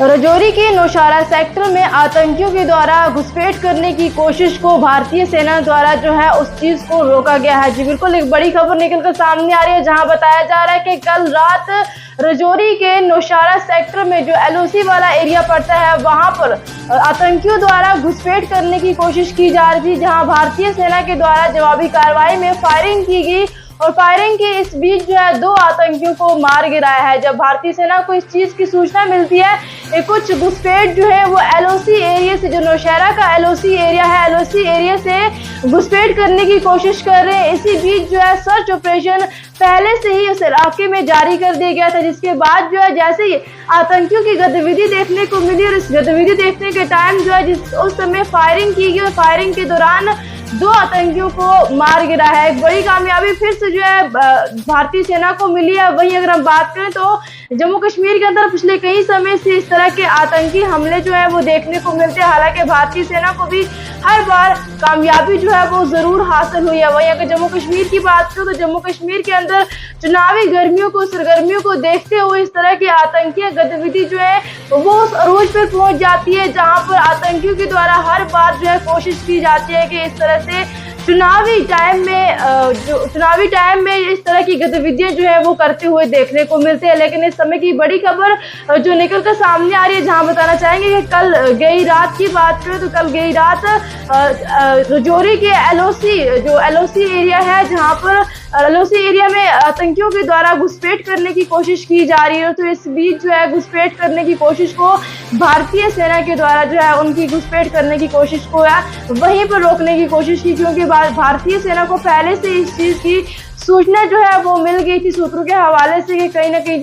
राजौरी के नौशहरा सेक्टर में आतंकियों के द्वारा घुसपैठ करने की कोशिश को भारतीय सेना द्वारा उस चीज को रोका गया है। जी बिल्कुल, एक बड़ी खबर निकलकर सामने आ रही है, जहां बताया जा रहा है कि कल रात राजौरी के नौशहरा सेक्टर में जो एलओसी वाला एरिया पड़ता है, वहां पर आतंकियों द्वारा घुसपैठ करने की कोशिश की जा रही थी, जहां भारतीय सेना के द्वारा जवाबी कार्रवाई में फायरिंग की गई और फायरिंग के इस बीच दो आतंकियों को मार गिराया है। जब भारतीय सेना को इस चीज की सूचना मिलती है कुछ घुसपैठ वो एलओसी एरिया से, जो नौशहरा का एलओसी एरिया है, एलओसी एरिया से घुसपैठ करने की कोशिश कर रहे हैं। इसी बीच सर्च ऑपरेशन पहले से ही उस इलाके में जारी कर दिया गया था, जिसके बाद जैसे ही आतंकियों की गतिविधि देखने को मिली और इस गतिविधि देखने के टाइम उस समय फायरिंग की गई और फायरिंग के दौरान दो आतंकियों को मार गिरा है। एक बड़ी कामयाबी फिर से भारतीय सेना को मिली है। वहीं अगर हम बात करें तो जम्मू कश्मीर के अंदर पिछले कई समय से इस तरह के आतंकी हमले वो देखने को मिलते हैं। हालांकि भारतीय सेना को भी हर बार कामयाबी वो जरूर हासिल हुई है। वहीं अगर जम्मू कश्मीर की बात करूं तो जम्मू कश्मीर के अंदर चुनावी सरगर्मियों को देखते हुए इस तरह की आतंकी गतिविधि वो उस अरूज पर पहुंच जाती है, जहां पर आतंकियों के द्वारा हर बार कोशिश की जाती है कि इस तरह से चुनावी टाइम में इस तरह की गतिविधियां वो करते हुए देखने को मिलते हैं। लेकिन इस समय की बड़ी खबर जो निकल कर सामने आ रही है, जहां बताना चाहेंगे कि कल गई रात की बात करें तो कल गई रात राजौरी के एलओसी एरिया है, जहां पर एलओसी एरिया में आतंकियों के द्वारा घुसपैठ करने की कोशिश की जा रही है। तो इस बीच घुसपैठ करने की कोशिश को भारतीय सेना के द्वारा उनकी घुसपैठ करने की कोशिश को वहीं पर रोकने की कोशिश की, क्योंकि भारतीय सेना को पहले से इस चीज की सूचना वो मिल गई थी सूत्रों के हवाले से कि कहीं ना कहीं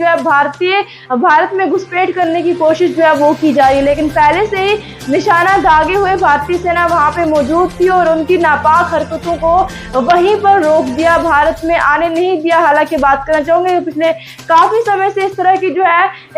भारत में घुसपैठ करने की कोशिश वो की जा रही है। लेकिन पहले से ही निशाना दागे हुए भारतीय सेना वहां पे मौजूद थी और उनकी नापाक हरकतों को वहीं पर रोक दिया, भारत में आने नहीं दिया। हालांकि बात करना चाहूंगे पिछले काफी समय से इस तरह की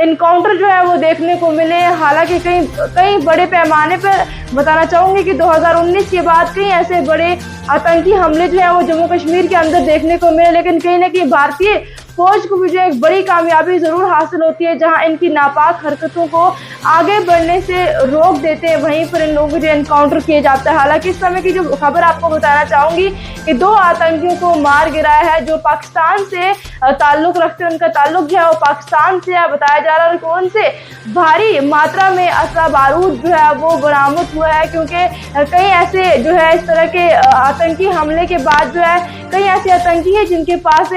इनकाउंटर वो देखने को मिले। हालांकि कई बड़े पैमाने पर बताना चाहूंगी कि 2019 के बाद कई ऐसे बड़े आतंकी हमले वो जम्मू कश्मीर के अंदर देखने को मिले। लेकिन कहीं ना कहीं भारतीय फौज को भी एक बड़ी कामयाबी जरूर हासिल होती है, जहां इनकी नापाक हरकतों को आगे बढ़ने से रोक देते हैं, वहीं पर इन लोगों को एनकाउंटर किया जाता है। हालांकि इस समय की जो खबर आपको बताना चाहूंगी कि दो आतंकियों को मार गिराया है, जो पाकिस्तान से ताल्लुक रखते हैं। उनका ताल्लुक वो पाकिस्तान से बताया जा रहा है कि उनसे भारी मात्रा में असला बारूद वो बरामद हुआ है, क्योंकि कई ऐसे इस तरह के आतंकी हमले के बाद कई ऐसे आतंकी हैं जिनके पास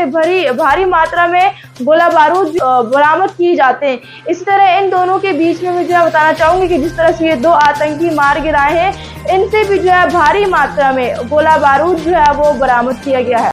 भारी मात्रा में गोला बारूद बरामद किए जाते हैं। इसी तरह इन दोनों के बीच में मैं बताना चाहूंगी कि जिस तरह से ये दो आतंकी मार गिराए हैं, इनसे भी भारी मात्रा में गोला बारूद वो बरामद किया गया है।